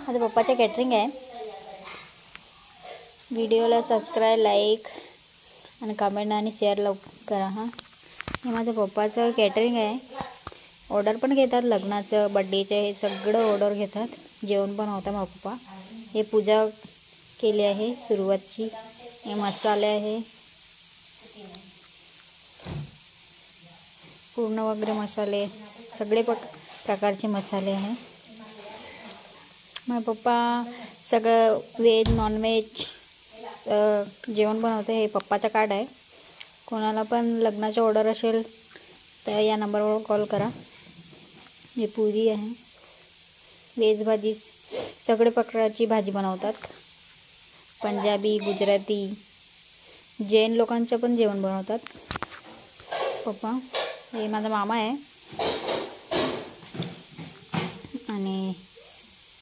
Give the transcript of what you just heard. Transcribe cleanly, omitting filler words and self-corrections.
माझ्या पप्पाचं कॅटरिंग आहे. व्हिडिओला सबस्क्राईब, लाईक आणि कमेंट आणि शेअर करा. हां, हे माझ्या पप्पाचं कॅटरिंग आहे. ऑर्डर पण घेतात, लग्नाचं, बड्डेचं, हे सगळं ऑर्डर घेतात. जेवण पण होतं माझा पप्पा. हे पूजा केली आहे सुरुवातची. हे मसाले आहे पूर्ण वगैरे मसाले, सगळे प्रकारचे मसाले आहे. माझा पप्पा सगळं व्हेज नॉनव्हेज जेवण बनवते. हे पप्पाचं कार्ड आहे. कोणाला पण लग्नाची ऑर्डर असेल तर या नंबरवर कॉल करा. हे पुरी आहे, व्हेज भाजी, सगळे प्रकारची भाजी बनवतात. पंजाबी, गुजराती, जैन लोकांचं पण जेवण बनवतात पप्पा. हे माझा मामा आहे आणि